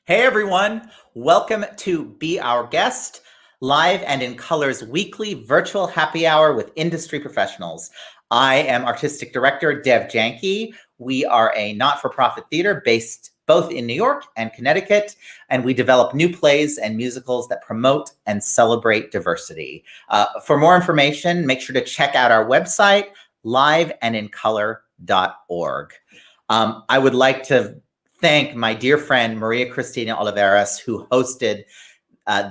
Hey everyone, welcome to Be Our Guest, live and in colors weekly virtual happy hour with industry professionals. I am Artistic Director Dev Janki. We are a not-for-profit theater based both in New York and Connecticut, and we develop new plays and musicals that promote and celebrate diversity. For more information, make sure to check out our website, liveandincolor.org. I would like to thank my dear friend, Maria Cristina Oliveras, who hosted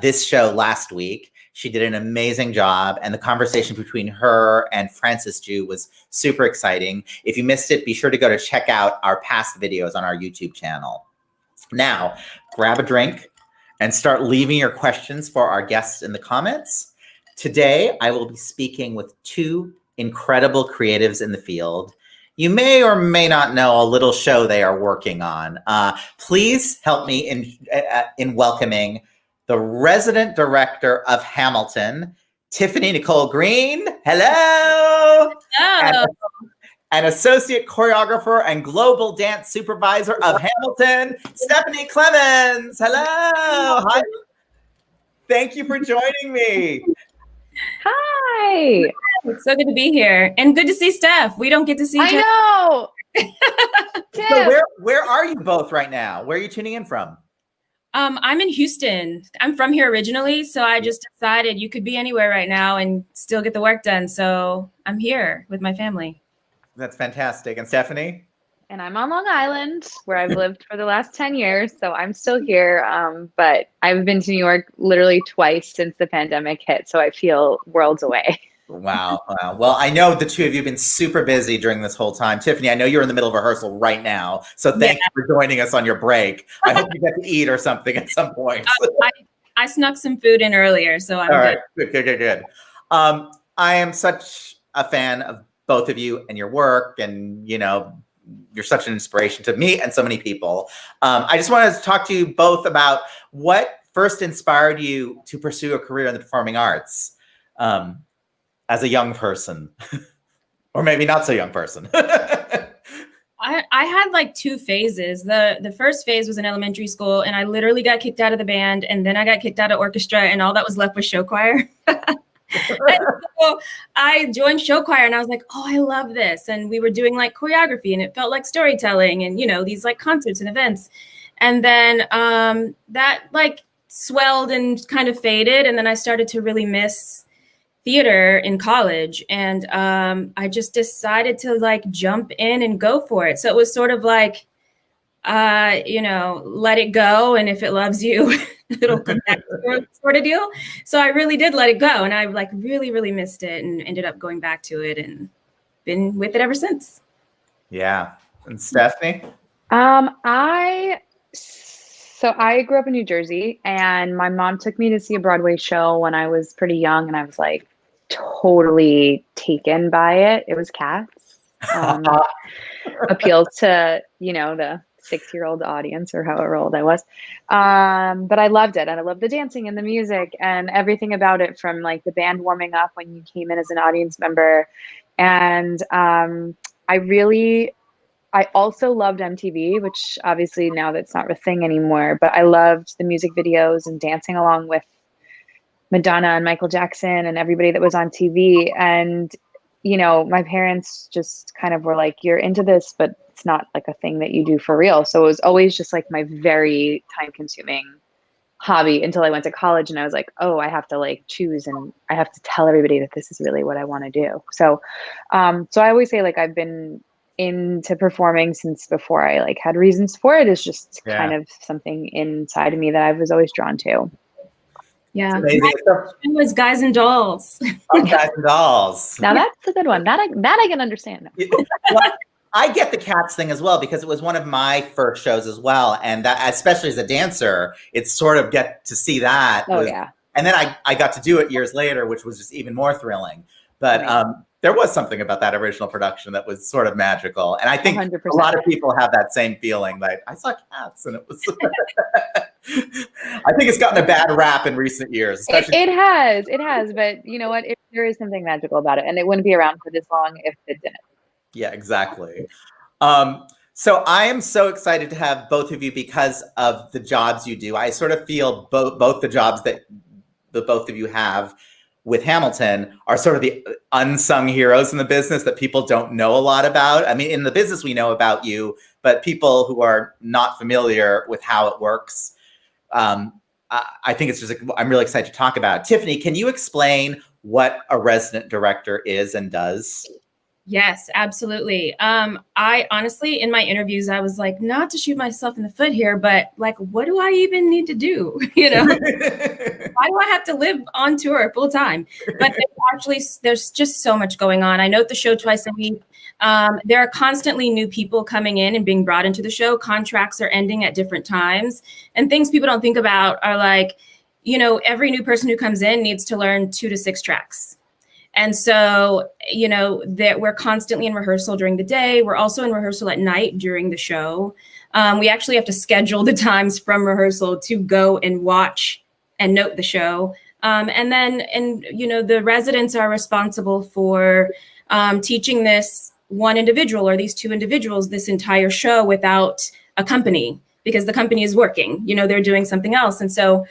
this show last week. She did an amazing job, and the conversation between her and Francis Jew was super exciting. If you missed it, be sure to go to check out our past videos on our YouTube channel. Now, grab a drink and start leaving your questions for our guests in the comments. Today, I will be speaking with two incredible creatives in the field. You may or may not know a little show they are working on. Please help me in welcoming the resident director of Hamilton, Tiffany Nichole Greene. Hello. Hello. And associate choreographer and global dance supervisor of Hamilton, Stephanie Klemons. Hello. Hi. Thank you for joining me. Hi. It's so good to be here. And good to see Steph. We don't get to see each other. I know. So where are you both right now? Where are you tuning in from? I'm in Houston. I'm from here originally, so I just decided you could be anywhere right now and still get the work done. So I'm here with my family. That's fantastic. And Stephanie? And I'm on Long Island, where I've lived for the last 10 years, so I'm still here. But I've been to New York literally twice since the pandemic hit, so I feel worlds away. Wow. Well, I know the two of you have been super busy during this whole time. Tiffany, I know you're in the middle of rehearsal right now, so thank you for joining us on your break. I hope you get to eat or something at some point. I snuck some food in earlier, so I'm good. Good. I am such a fan of both of you and your work, and you're such an inspiration to me and so many people. I just wanted to talk to you both about what first inspired you to pursue a career in the performing arts as a young person, or maybe not so young person. I had like two phases. The first phase was in elementary school, and I literally got kicked out of the band, and then I got kicked out of orchestra, and all that was left was show choir. And so I joined show choir, and I was like, oh, I love this. And we were doing like choreography, and it felt like storytelling and, these like concerts and events. And then that like swelled and kind of faded. And then I started to really miss theater in college. And I just decided to like jump in and go for it. So it was sort of like, let it go. And if it loves you, it'll come back sort of deal. So I really did let it go. And I like really, really missed it and ended up going back to it and been with it ever since. Yeah. And Stephanie? I grew up in New Jersey, and my mom took me to see a Broadway show when I was pretty young, and I was like totally taken by it. It was Cats. Appealed to, the 6-year-old audience or however old I was. But I loved it. And I loved the dancing and the music and everything about it, from like the band warming up when you came in as an audience member. And I also loved MTV, which obviously now that's not a thing anymore, but I loved the music videos and dancing along with Madonna and Michael Jackson and everybody that was on TV. And my parents just kind of were like, you're into this, but it's not like a thing that you do for real. So it was always just like my very time consuming hobby until I went to college, and I was like, oh, I have to like choose, and I have to tell everybody that this is really what I want to do. So, so I always say like I've been into performing since before I like had reasons for it. It's just kind of something inside of me that I was always drawn to. Yeah, it was Guys and Dolls. Oh, Guys and Dolls. Now that's a good one. That I can understand. Well, I get the Cats thing as well, because it was one of my first shows as well, and that, especially as a dancer, it's sort of get to see that. And then I got to do it years later, which was just even more thrilling. But there was something about that original production that was sort of magical, and I think 100%. A lot of people have that same feeling. Like, I saw Cats, and it was. I think it's gotten a bad rap in recent years. It has. But you know what? There is something magical about it, and it wouldn't be around for this long if it didn't. Yeah, exactly. So I am so excited to have both of you because of the jobs you do. I sort of feel both the jobs that the both of you have with Hamilton are sort of the unsung heroes in the business that people don't know a lot about. I mean, in the business we know about you, but people who are not familiar with how it works, I think it's just, I'm really excited to talk about it. Tiffany, can you explain what a resident director is and does? Yes, absolutely. I honestly, in my interviews, I was like, not to shoot myself in the foot here, but like, what do I even need to do? You know, why do I have to live on tour full time? But there's just so much going on. I note the show twice a week. There are constantly new people coming in and being brought into the show. Contracts are ending at different times, and things people don't think about are like, you know, every new person who comes in needs to learn 2 to 6 tracks. And so, you know, that we're constantly in rehearsal during the day. We're also in rehearsal at night during the show. We actually have to schedule the times from rehearsal to go and watch and note the show. And you know, the residents are responsible for teaching this one individual or these 2 individuals this entire show without a company, because the company is working, you know, they're doing something else. And so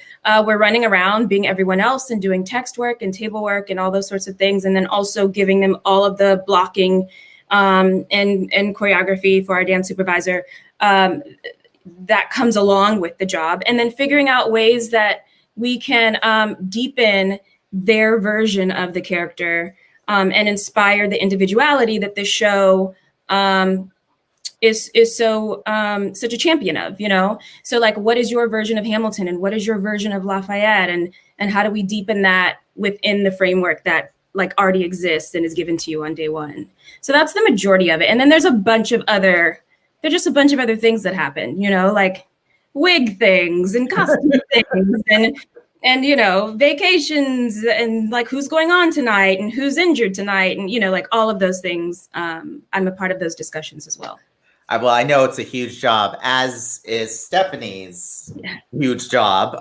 we're running around being everyone else and doing text work and table work and all those sorts of things. And then also giving them all of the blocking and choreography for our dance supervisor that comes along with the job. And then figuring out ways that we can deepen their version of the character and inspire the individuality that the show is so such a champion of, you know? So like, what is your version of Hamilton and what is your version of Lafayette? And how do we deepen that within the framework that like already exists and is given to you on day one? So that's the majority of it. And then there's just a bunch of other things that happen, you know, like wig things and costume things and, you know, vacations and like who's going on tonight and who's injured tonight. And, you know, like all of those things. I'm a part of those discussions as well. Well, I know it's a huge job, as is Stephanie's huge job.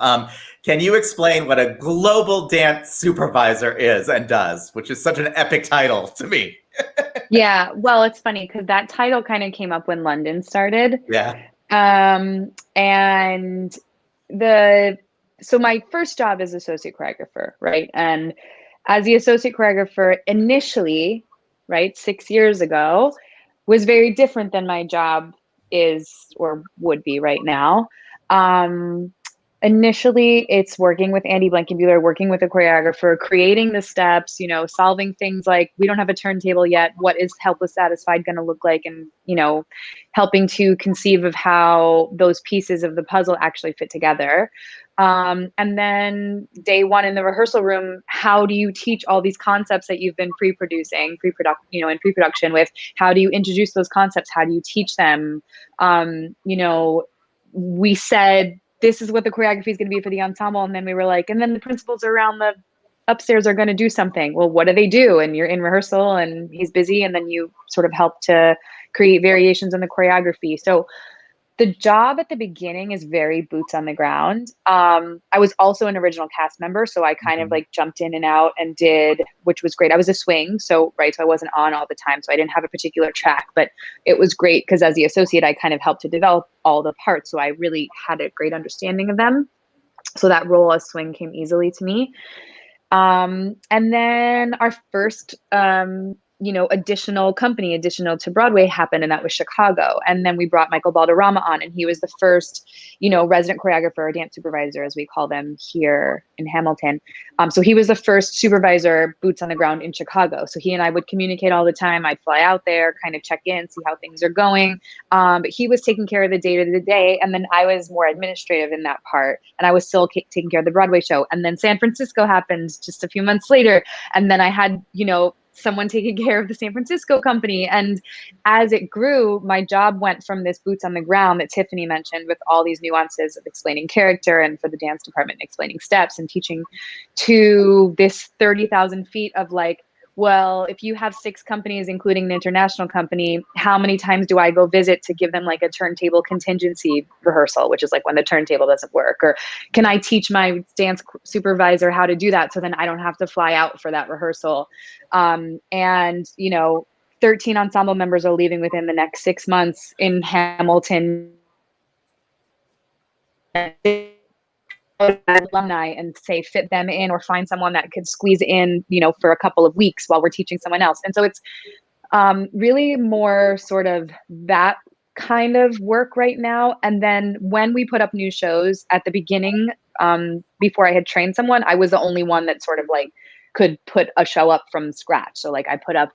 Can you explain what a global dance supervisor is and does, which is such an epic title to me? Yeah, well, it's funny because that title kind of came up when London started. Yeah. And so my first job is associate choreographer, right? And as the associate choreographer initially, right, 6 years ago, was very different than my job is or would be right now. Initially, it's working with Andy Blankenbuehler, working with a choreographer, creating the steps, you know, solving things like we don't have a turntable yet. What is Helpless Satisfied going to look like? And, you know, helping to conceive of how those pieces of the puzzle actually fit together. And then day one in the rehearsal room, how do you teach all these concepts that you've been in pre-production with? How do you introduce those concepts? How do you teach them? You know, we said, this is what the choreography is going to be for the ensemble. And then we were like, and then the principals around the upstairs are going to do something. Well, what do they do? And you're in rehearsal and he's busy. And then you sort of help to create variations in the choreography. So the job at the beginning is very boots on the ground. I was also an original cast member, so I kind of like jumped in and out and did, which was great. I was a swing, so I wasn't on all the time, so I didn't have a particular track, but it was great because as the associate, I kind of helped to develop all the parts, so I really had a great understanding of them. So that role as swing came easily to me. And then our first additional to Broadway happened, and that was Chicago. And then we brought Michael Balderrama on, and he was the first, resident choreographer or dance supervisor, as we call them here in Hamilton. So he was the first supervisor, boots on the ground in Chicago. So he and I would communicate all the time. I'd fly out there, kind of check in, see how things are going. But he was taking care of the day-to-day, and then I was more administrative in that part, and I was still taking care of the Broadway show. And then San Francisco happened just a few months later, and then I had, someone taking care of the San Francisco company. And as it grew, my job went from this boots on the ground that Tiffany mentioned with all these nuances of explaining character and for the dance department, explaining steps and teaching, to this 30,000 feet of like, well, if you have 6 companies, including an international company, how many times do I go visit to give them like a turntable contingency rehearsal, which is like when the turntable doesn't work? Or can I teach my dance supervisor how to do that so then I don't have to fly out for that rehearsal? And, 13 ensemble members are leaving within the next 6 months in Hamilton. Alumni and say fit them in, or find someone that could squeeze in, for a couple of weeks while we're teaching someone else. And so it's really more sort of that kind of work right now. And then when we put up new shows at the beginning, before I had trained someone, I was the only one that sort of like could put a show up from scratch. So like I put up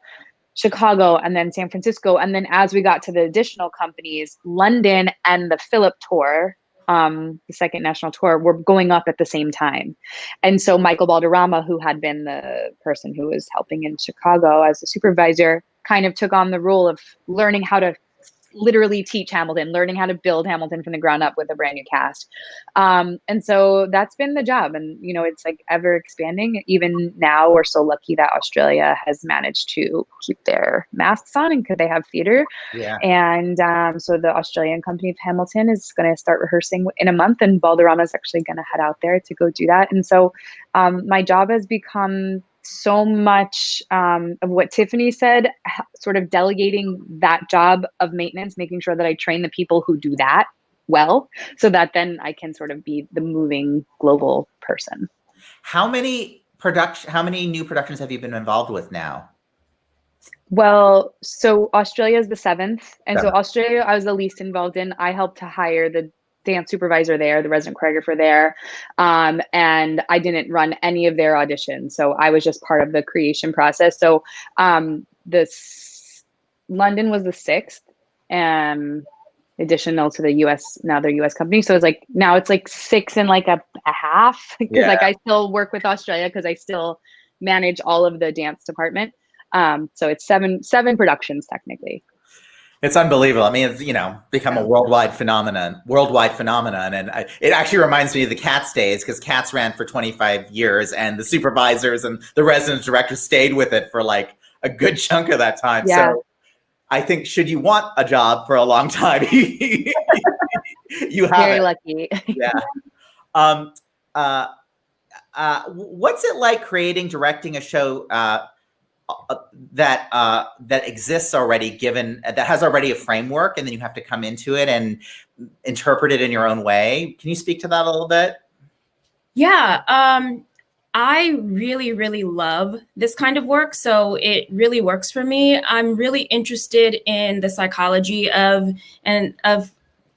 Chicago and then San Francisco. And then as we got to the additional companies, London and the Philip tour, the second national tour, were going up at the same time. And so Michael Balderrama, who had been the person who was helping in Chicago as a supervisor, kind of took on the role of learning how to literally teach Hamilton, learning how to build Hamilton from the ground up with a brand new cast. And so that's been the job. And, it's like ever expanding. Even now, we're so lucky that Australia has managed to keep their masks on and could they have theater. Yeah. And so the Australian company of Hamilton is going to start rehearsing in a month, and Balderrama is actually going to head out there to go do that. And so my job has become so much of what Tiffany said, sort of delegating that job of maintenance, making sure that I train the people who do that well, so that then I can sort of be the moving global person. How many new productions have you been involved with now? Well, so Australia is the 7th. And so Australia, I was the least involved in. I helped to hire the dance supervisor there, the resident choreographer there. And I didn't run any of their auditions. So I was just part of the creation process. So London was the 6th, additional to the another US company. So it's like, now it's like 6 and like a half, because like I still work with Australia because I still manage all of the dance department. So it's seven productions technically. It's unbelievable. I mean, it's, become a worldwide phenomenon. And it actually reminds me of the Cats days, because Cats ran for 25 years and the supervisors and the resident directors stayed with it for like a good chunk of that time. Yeah. So I think, should you want a job for a long time, you have very it. Lucky. Yeah. What's it like directing a show that exists already, that has already a framework, and then you have to come into it and interpret it in your own way? Can you speak to that a little bit? Yeah. I really, really love this kind of work. So it really works for me. I'm really interested in the psychology of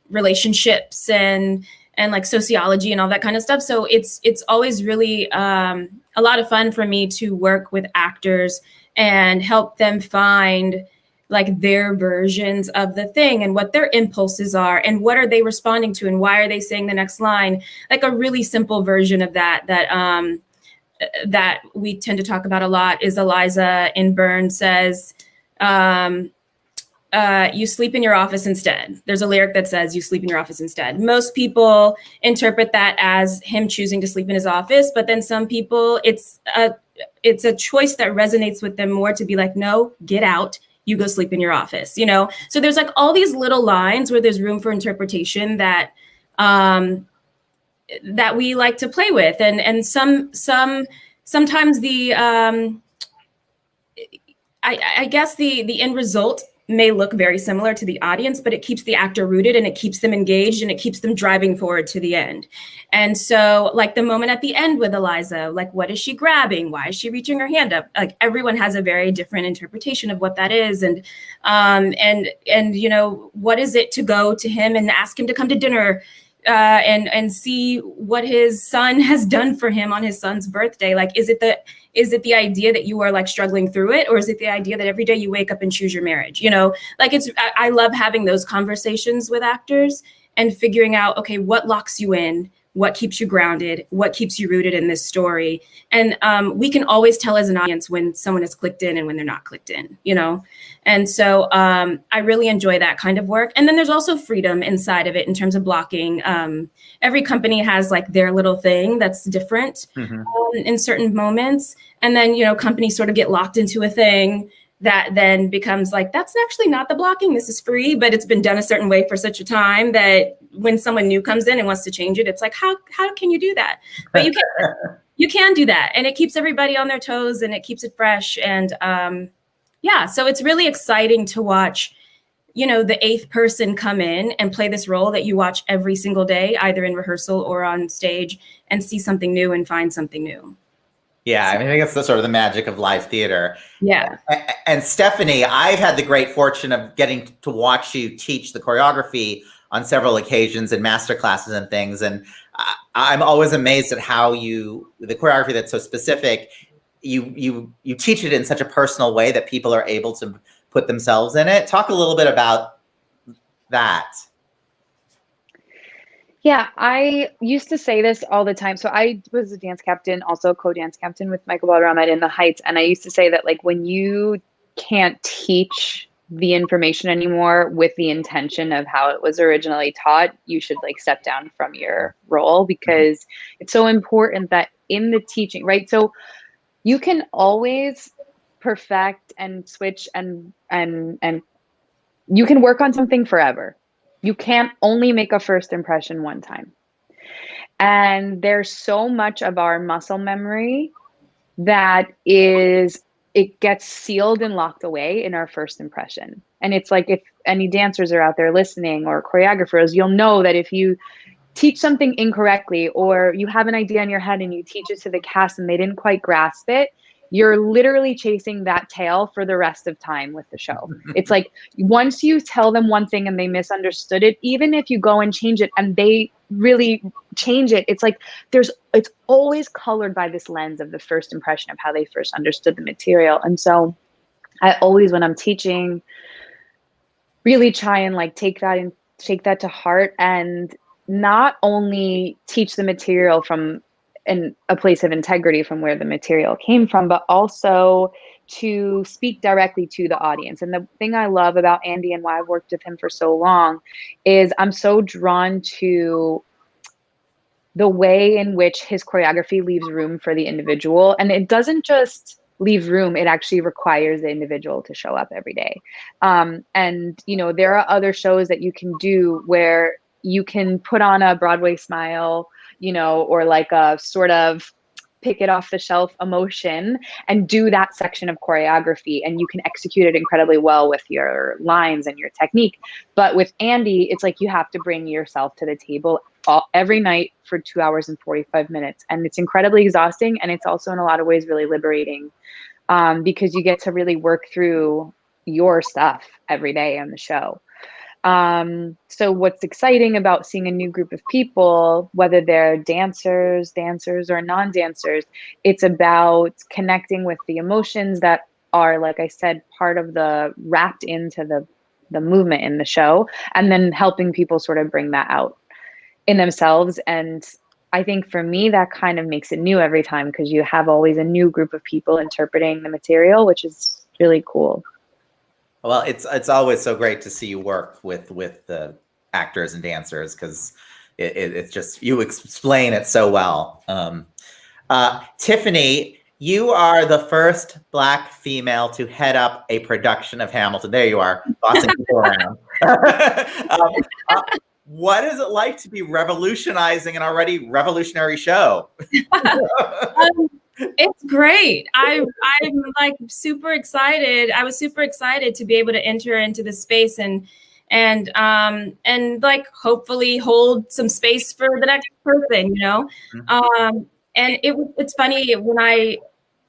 relationships and like sociology and all that kind of stuff. So it's always really a lot of fun for me to work with actors and help them find like their versions of the thing and what their impulses are and what are they responding to and why are they saying the next line. Like a really simple version of that we tend to talk about a lot is Eliza in Burn says, you sleep in your office instead. There's a lyric that says you sleep in your office instead. Most people interpret that as him choosing to sleep in his office, but then some people, it's a choice that resonates with them more to be like, no, get out, you go sleep in your office, So there's like all these little lines where there's room for interpretation that we like to play with. And sometimes the, I guess the end result may look very similar to the audience, but it keeps the actor rooted and it keeps them engaged and it keeps them driving forward to the end. And so like the moment at the end with Eliza, like, what is she grabbing? Why is she reaching her hand up? Like everyone has a very different interpretation of what that is. And what is it to go to him and ask him to come to dinner and see what his son has done for him on his son's birthday? Like, is it the idea that you are like struggling through it? Or is it the idea that every day you wake up and choose your marriage? Like I love having those conversations with actors and figuring out, okay, what locks you in? What keeps you grounded? What keeps you rooted in this story? And we can always tell as an audience when someone is clicked in and when they're not clicked in, And so I really enjoy that kind of work. And then there's also freedom inside of it in terms of blocking. Every company has like their little thing that's different in certain moments. And then, companies sort of get locked into a thing that then becomes like, that's actually not the blocking. This is free, but it's been done a certain way for such a time that when someone new comes in and wants to change it, it's like, how can you do that? But you can do that. And it keeps everybody on their toes and it keeps it fresh. And yeah, so it's really exciting to watch, you know, the 8th person come in and play this role that you watch every single day, either in rehearsal or on stage, and see something new and find something new. Yeah, I mean, I think it's the sort of the magic of live theater. Yeah. And Stephanie, I've had the great fortune of getting to watch you teach the choreography on several occasions in master classes and things. And I'm always amazed at how the choreography that's so specific, you teach it in such a personal way that people are able to put themselves in it. Talk a little bit about that. Yeah, I used to say this all the time. So I was a dance captain, also co-dance captain with Michael Balderrama in the Heights. And I used to say that, like, when you can't teach the information anymore with the intention of how it was originally taught, you should, like, step down from your role, because it's so important that in the teaching, right? So you can always perfect and switch and you can work on something forever. You can't only make a first impression one time. And there's so much of our muscle memory that it gets sealed and locked away in our first impression. And it's like, if any dancers are out there listening, or choreographers, you'll know that if you teach something incorrectly, or you have an idea in your head and you teach it to the cast and they didn't quite grasp it, you're literally chasing that tail for the rest of time with the show. It's like, once you tell them one thing and they misunderstood it, even if you go and change it and they really change it, it's like it's always colored by this lens of the first impression of how they first understood the material. And so I always, when I'm teaching, really try and, like, take that to heart, and not only teach the material from a place of integrity from where the material came from, but also to speak directly to the audience. And the thing I love about Andy, and why I've worked with him for so long, is I'm so drawn to the way in which his choreography leaves room for the individual. And it doesn't just leave room, it actually requires the individual to show up every day. And, you know, there are other shows that you can do where you can put on a Broadway smile, you know, or like a sort of pick it off the shelf emotion, and do that section of choreography, and you can execute it incredibly well with your lines and your technique. But with Andy, it's like you have to bring yourself to the table every night for 2 hours and 45 minutes. And it's incredibly exhausting. And it's also in a lot of ways really liberating, because you get to really work through your stuff every day on the show. So what's exciting about seeing a new group of people, whether they're dancers or non-dancers, it's about connecting with the emotions that are, like I said, part of the wrapped into the movement in the show, and then helping people sort of bring that out in themselves. And I think for me, that kind of makes it new every time, because you have always a new group of people interpreting the material, which is really cool. Well, it's always so great to see you work with the actors and dancers, because it's just, you explain it so well. Tiffany, you are the first Black female to head up a production of Hamilton. There you are, bossing people around. What is it like to be revolutionizing an already revolutionary show? It's great. I'm like super excited. I was super excited to be able to enter into this space and like hopefully hold some space for the next person, you know. And it's funny, when I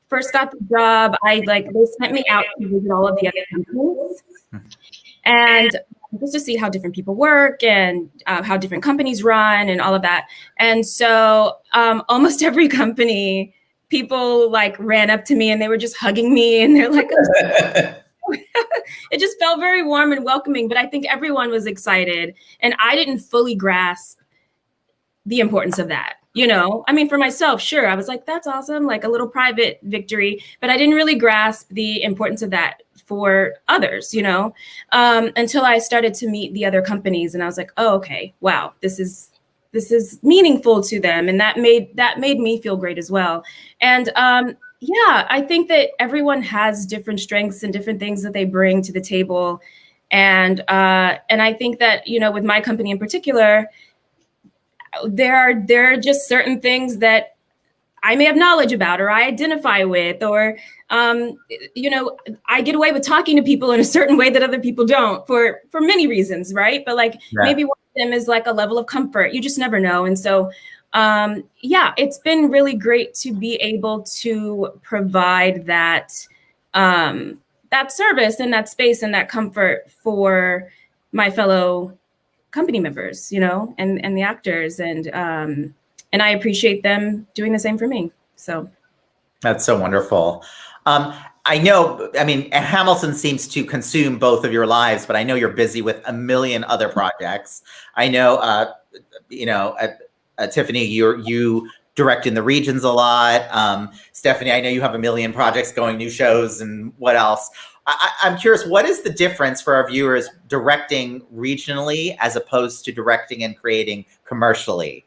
first got the job, they sent me out to visit all of the other companies, and just to see how different people work and how different companies run and all of that. And so almost every company, people like ran up to me and they were just hugging me, and they're like, it just felt very warm and welcoming. But I think everyone was excited, and I didn't fully grasp the importance of that. You know, I mean, for myself, sure, I was like, that's awesome, like a little private victory, but I didn't really grasp the importance of that for others, you know, until I started to meet the other companies, and I was like, oh, okay, wow, this is meaningful to them, and that made me feel great as well. And yeah, I think that everyone has different strengths and different things that they bring to the table, and I think that, you know, with my company in particular, there are just certain things that I may have knowledge about, or I identify with, or you know, I get away with talking to people in a certain way that other people don't for many reasons, right? But like maybe one of them is like a level of comfort. You just never know. And so, yeah, it's been really great to be able to provide that that service and that space and that comfort for my fellow company members, you know, and the actors, and I appreciate them doing the same for me. So that's so wonderful. I know, I mean, Hamilton seems to consume both of your lives, but I know you're busy with a million other projects. I know, you know, Tiffany, you direct in the regions a lot. Stephanie, I know you have a million projects going, new shows, and what else? I'm curious, what is the difference for our viewers directing regionally as opposed to directing and creating commercially?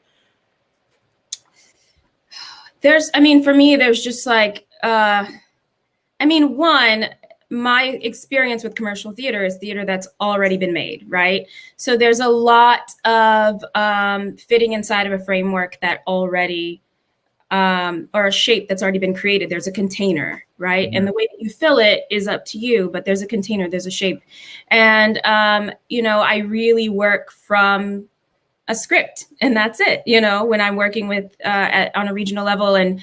I mean, for me, there's just like, I mean, one, my experience with commercial theater is theater that's already been made, right? So there's a lot of fitting inside of a framework that already, or a shape that's already been created. There's a container, right? Mm-hmm. And the way that you fill it is up to you, but there's a container, there's a shape. And, you know, I really work from a script, and that's it, you know, when I'm working with on a regional level, and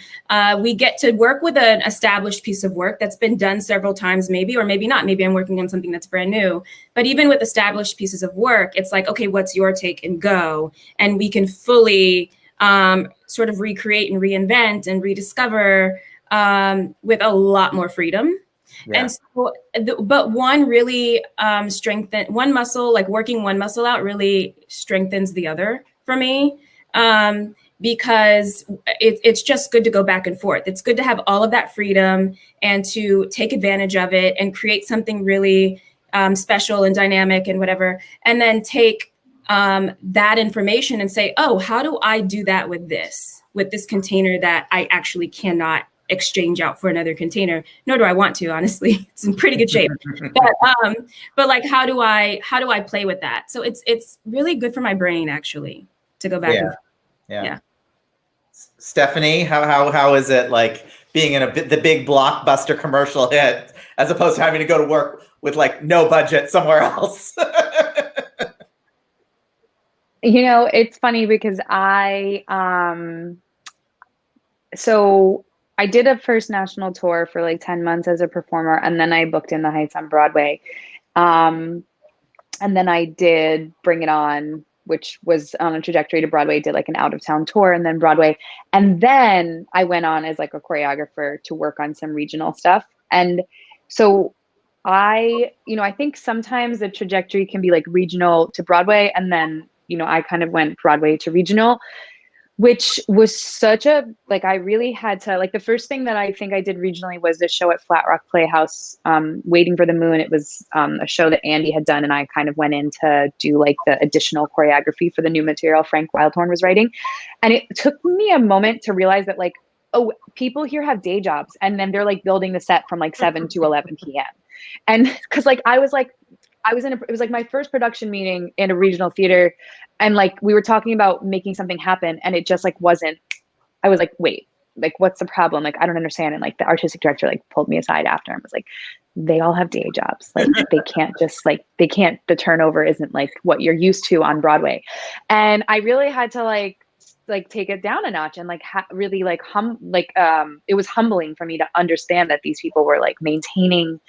we get to work with an established piece of work that's been done several times, maybe, or maybe not. Maybe I'm working on something that's brand new. But even with established pieces of work, it's like, okay, what's your take, and go. And we can fully sort of recreate and reinvent and rediscover with a lot more freedom. Yeah. And so, but one really one muscle, like working one muscle out, really strengthens the other for me, because it's just good to go back and forth. It's good to have all of that freedom and to take advantage of it and create something really special and dynamic and whatever, and then take that information and say, oh, how do I do that with this container that I actually cannot exchange out for another container, nor do I want to, honestly. It's in pretty good shape. But like, how do I play with that? So it's really good for my brain, actually, to go back. Yeah. Yeah. Stephanie, how is it like being in the big blockbuster commercial hit as opposed to having to go to work with like no budget somewhere else? You know, it's funny because so I did a first national tour for like 10 months as a performer, and then I booked In the Heights on Broadway. And then I did Bring It On, which was on a trajectory to Broadway, did like an out of town tour, and then Broadway. And then I went on as like a choreographer to work on some regional stuff. And so I think sometimes the trajectory can be like regional to Broadway. And then, you know, I kind of went Broadway to regional, which was such a, like, I really had to, like, the first thing that I think I did regionally was this show at Flat Rock Playhouse, Waiting for the Moon. It was a show that Andy had done, and I kind of went in to do like the additional choreography for the new material Frank Wildhorn was writing. And it took me a moment to realize that, like, oh, people here have day jobs, and then they're like building the set from like 7 to 11 p.m. And because like it was like my first production meeting in a regional theater, and like we were talking about making something happen, and it just like wasn't. I was like, wait, like what's the problem? Like I don't understand. And like the artistic director like pulled me aside after and was like, they all have day jobs. Like they can't just like the turnover isn't like what you're used to on Broadway. And I really had to like take it down a notch and like really like it was humbling for me to understand that these people were like maintaining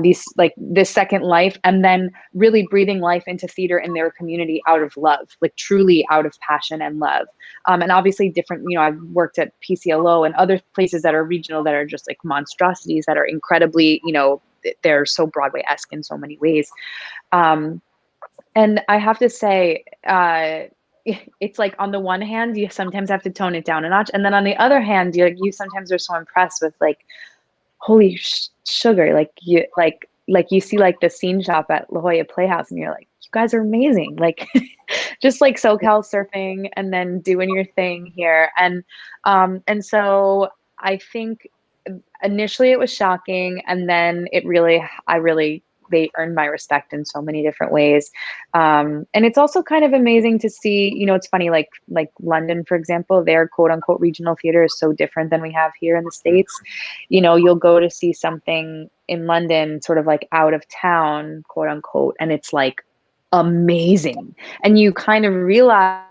this second life, and then really breathing life into theater in their community out of love, like truly out of passion and love. And obviously different, you know, I've worked at PCLO and other places that are regional that are just like monstrosities that are incredibly, you know, they're so Broadway-esque in so many ways. And I have to say, it's like on the one hand, you sometimes have to tone it down a notch. And then on the other hand, you sometimes are so impressed with like, holy sugar, like you see like the scene shop at La Jolla Playhouse and you're like, you guys are amazing. Like just like SoCal surfing and then doing your thing here. And so I think initially it was shocking, and then I really they earned my respect in so many different ways. And it's also kind of amazing to see, you know, it's funny, like London, for example, their quote unquote regional theater is so different than we have here in the States. You know, you'll go to see something in London, sort of like out of town, quote unquote, and it's like amazing. And you kind of realize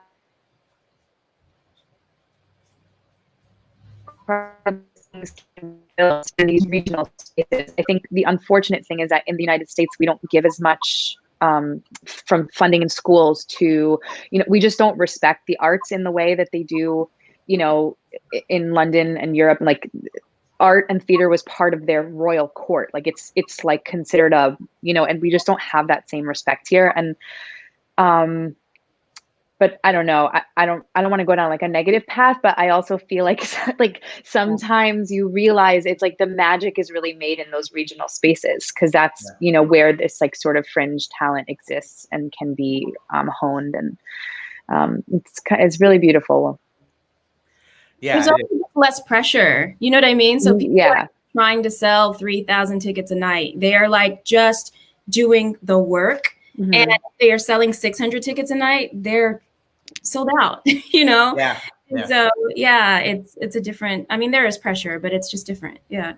things can build in these regional spaces. I think the unfortunate thing is that in the United States, we don't give as much from funding in schools to, you know, we just don't respect the arts in the way that they do, you know, in London and Europe. Like art and theater was part of their royal court. Like it's like considered a, you know, and we just don't have that same respect here. And but I don't know. I don't want to go down like a negative path, but I also feel like sometimes you realize it's like the magic is really made in those regional spaces, because that's, you know, where this like sort of fringe talent exists and can be honed, and it's really beautiful. Yeah, there's also less pressure. You know what I mean? So people are trying to sell 3,000 tickets a night. They are like just doing the work, and if they are selling 600 tickets a night, they're sold out, you know? Yeah. So yeah, it's a different, I mean, there is pressure, but it's just different. Yeah.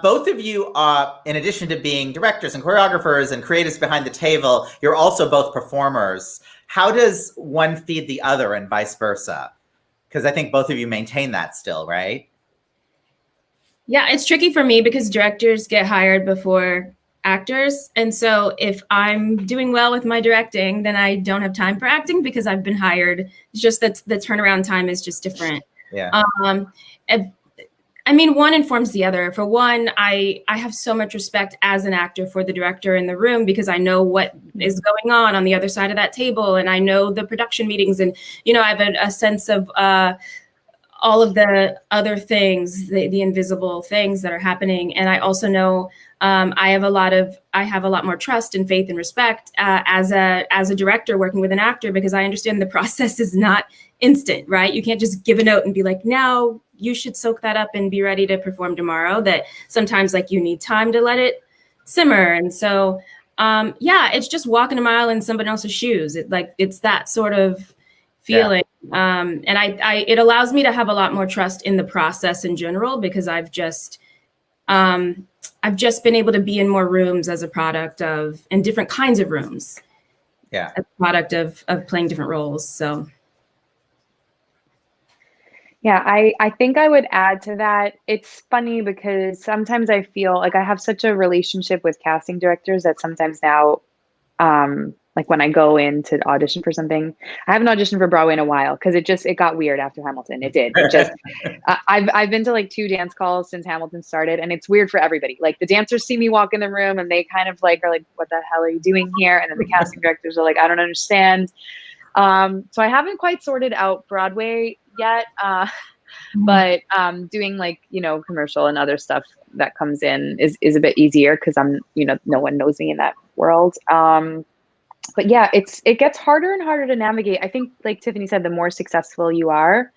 Both of you are, in addition to being directors and choreographers and creatives behind the table, you're also both performers. How does one feed the other and vice versa? Because I think both of you maintain that still, right? Yeah, it's tricky for me because directors get hired before actors. And so if I'm doing well with my directing, then I don't have time for acting because I've been hired. It's just that the turnaround time is just different. Yeah. I mean, one informs the other. For one, I have so much respect as an actor for the director in the room because I know what is going on the other side of that table. And I know the production meetings, and, you know, I have a sense of all of the other things, the invisible things that are happening. And I also know I have a lot more trust and faith and respect as a director working with an actor, because I understand the process is not instant, right? You can't just give a note and be like, now you should soak that up and be ready to perform tomorrow. That sometimes like you need time to let it simmer. And so, yeah, it's just walking a mile in somebody else's shoes. It's that sort of feeling. Yeah. And it allows me to have a lot more trust in the process in general, because I've just been able to be in more rooms as a product of, and different kinds of rooms. Yeah. As a product of playing different roles. So. Yeah, I think I would add to that. It's funny because sometimes I feel like I have such a relationship with casting directors that sometimes now, like when I go in to audition for something, I haven't auditioned for Broadway in a while because it got weird after Hamilton. It did. It just, I've been to like 2 dance calls since Hamilton started, and it's weird for everybody. Like the dancers see me walk in the room and they kind of like are like, "What the hell are you doing here?" And then the casting directors are like, "I don't understand." So I haven't quite sorted out Broadway yet, but doing like, you know, commercial and other stuff that comes in is a bit easier because I'm, you know, no one knows me in that world. But yeah, it gets harder and harder to navigate. I think, like Tiffany said, the more successful you are,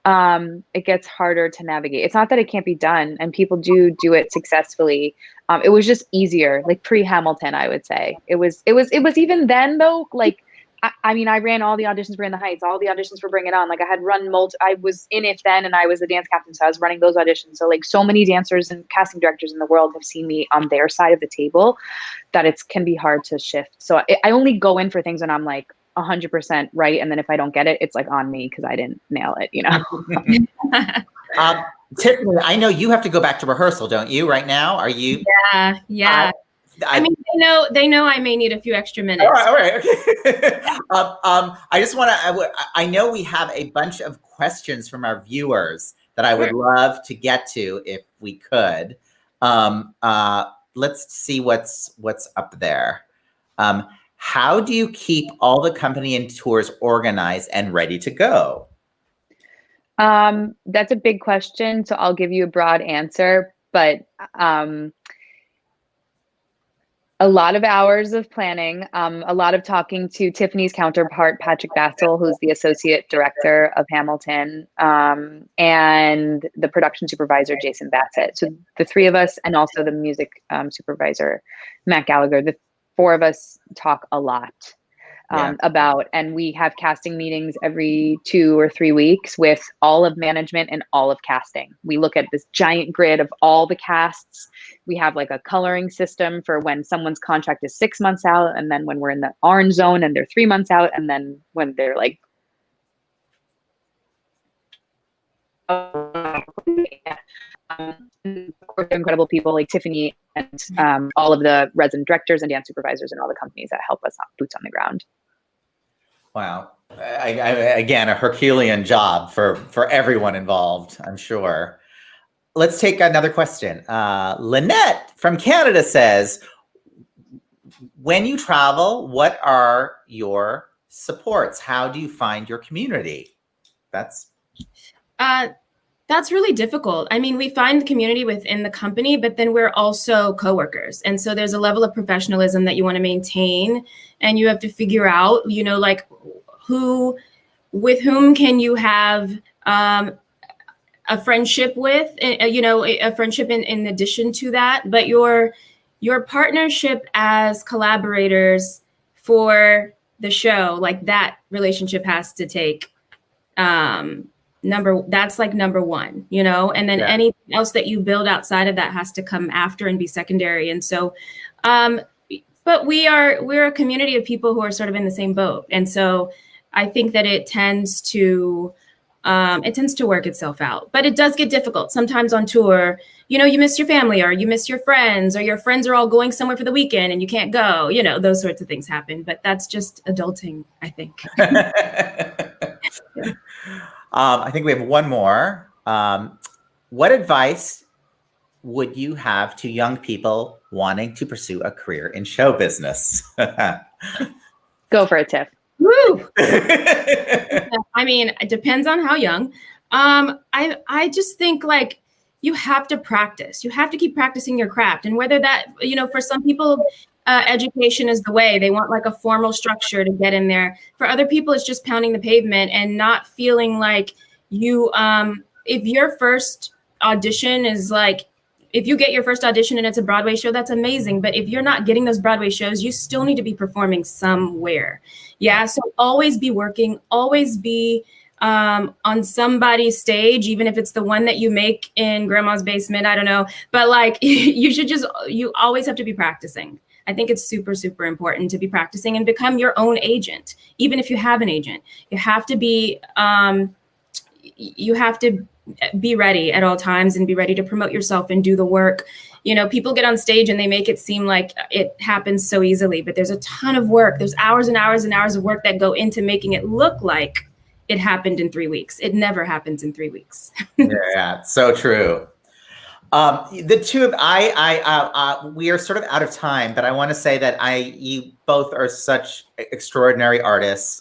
it gets harder to navigate. It's not that it can't be done, and people do it successfully. It was just easier, like pre-Hamilton, I would say. It was even then though, like, I mean, I ran all the auditions for In the Heights, all the auditions for Bring It On. Like I had run I was in If Then, and I was the dance captain, so I was running those auditions. So like so many dancers and casting directors in the world have seen me on their side of the table that it can be hard to shift. So I only go in for things when I'm like 100% right. And then if I don't get it, it's like on me because I didn't nail it, you know? Tiffany, I know you have to go back to rehearsal, don't you, right now? Are you? Yeah. I mean, they know I may need a few extra minutes. All right. Okay. I just want to, I know we have a bunch of questions from our viewers that I would love to get to if we could. Let's see what's up there. How do you keep all the company and tours organized and ready to go? That's a big question. So I'll give you a broad answer, but A lot of hours of planning, a lot of talking to Tiffany's counterpart, Patrick Bassel, who's the associate director of Hamilton, and the production supervisor, Jason Bassett. So the three of us, and also the music supervisor, Matt Gallagher, the four of us talk a lot about, and we have casting meetings every 2 or 3 weeks with all of management and all of casting. We look at this giant grid of all the casts. We have like a coloring system for when someone's contract is 6 months out, and then when we're in the orange zone and they're 3 months out, and then when they're like incredible people like Tiffany and all of the resident directors and dance supervisors and all the companies that help us boots on the ground. Wow. Again, a Herculean job for everyone involved, I'm sure. Let's take another question. Lynette from Canada says, when you travel, what are your supports? How do you find your community? That's really difficult. I mean, we find community within the company, but then we're also coworkers. And so there's a level of professionalism that you want to maintain, and you have to figure out, you know, like with whom can you have a friendship with, you know, a friendship in addition to that, but your partnership as collaborators for the show, like that relationship has to take that's like number one, you know, and then anything else that you build outside of that has to come after and be secondary. And so, but we're a community of people who are sort of in the same boat. And so I think that it tends to work itself out, but it does get difficult. Sometimes on tour, you know, you miss your family or you miss your friends, or your friends are all going somewhere for the weekend and you can't go, you know, those sorts of things happen, but that's just adulting, I think. I think we have one more. What advice would you have to young people wanting to pursue a career in show business? Go for it, Tiff. Woo! I mean, it depends on how young. I just think like you have to practice. You have to keep practicing your craft. And whether that, you know, for some people, education is the way. They want like a formal structure to get in there. For other people, it's just pounding the pavement and not feeling like you, if your first audition is like, if you get your first audition and it's a Broadway show, that's amazing. But if you're not getting those Broadway shows, you still need to be performing somewhere. Yeah. So always be working, always be on somebody's stage, even if it's the one that you make in grandma's basement, I don't know. But like, you always have to be practicing. I think it's super, super important to be practicing and become your own agent. Even if you have an agent, you have to be ready at all times and be ready to promote yourself and do the work. You know, people get on stage and they make it seem like it happens so easily, but there's a ton of work. There's hours and hours and hours of work that go into making it look like it happened in 3 weeks. It never happens in 3 weeks. Yeah, so true. The two of we are sort of out of time, but I want to say that you both are such extraordinary artists.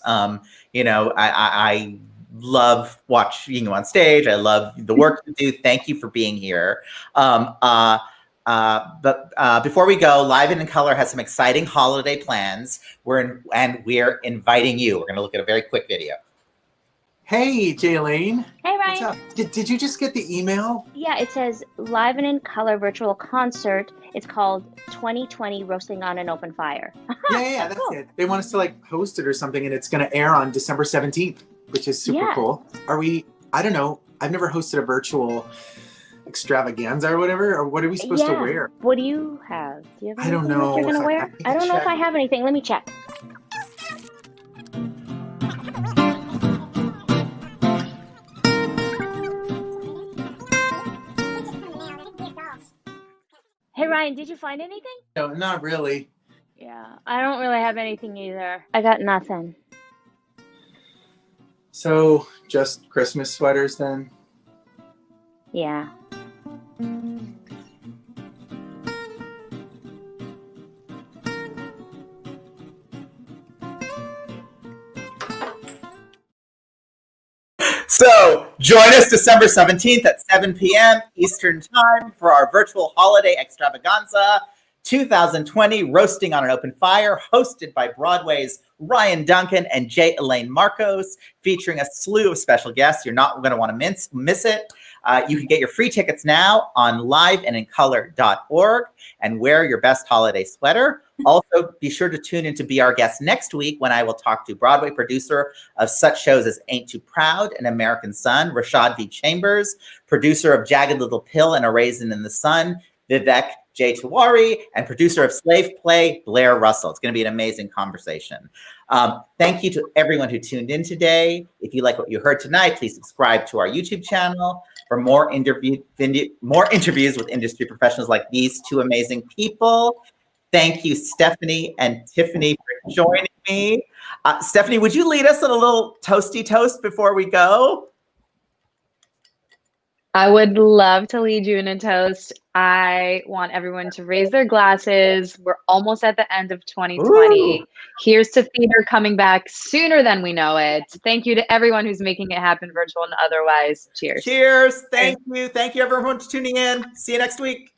You know, I love watching you on stage. I love the work you do. Thank you for being here. But before we go, Live and in Color has some exciting holiday plans. We're inviting you. We're going to look at a very quick video. Hey, Jaylene. Hey, Ryan. What's up? Did you just get the email? Yeah, it says Live and in Color virtual concert. It's called 2020 Roasting on an Open Fire. Yeah, that's cool. It. They want us to like host it or something, and it's going to air on December 17th, which is super cool. Are we, I don't know, I've never hosted a virtual extravaganza or whatever, or what are we supposed to wear? What do you have? Do you have I don't anything know. You're going to wear? I don't know if I have anything. Let me check. Hey, Ryan, did you find anything? No, not really. Yeah, I don't really have anything either. I got nothing. So, just Christmas sweaters then? Yeah. So join us December 17th at 7 p.m. Eastern Time for our virtual holiday extravaganza. 2020 Roasting on an Open Fire, hosted by Broadway's Ryan Duncan and J. Elaine Marcos, featuring a slew of special guests. You're not going to want to miss it. You can get your free tickets now on liveandincolor.org and wear your best holiday sweater. Also, be sure to tune in to be our guest next week when I will talk to Broadway producer of such shows as Ain't Too Proud and American Son, Rashad V. Chambers, producer of Jagged Little Pill and A Raisin in the Sun, Vivek J. Tiwari, and producer of Slave Play, Blair Russell. It's going to be an amazing conversation. Thank you to everyone who tuned in today. If you like what you heard tonight, please subscribe to our YouTube channel for more interviews with industry professionals like these two amazing people. Thank you, Stephanie and Tiffany, for joining me. Stephanie, would you lead us in a little toasty toast before we go? I would love to lead you in a toast. I want everyone to raise their glasses. We're almost at the end of 2020. Ooh. Here's to theater coming back sooner than we know it. Thank you to everyone who's making it happen, virtual and otherwise. Cheers. Cheers. Thank you. Thank you, everyone, for tuning in. See you next week.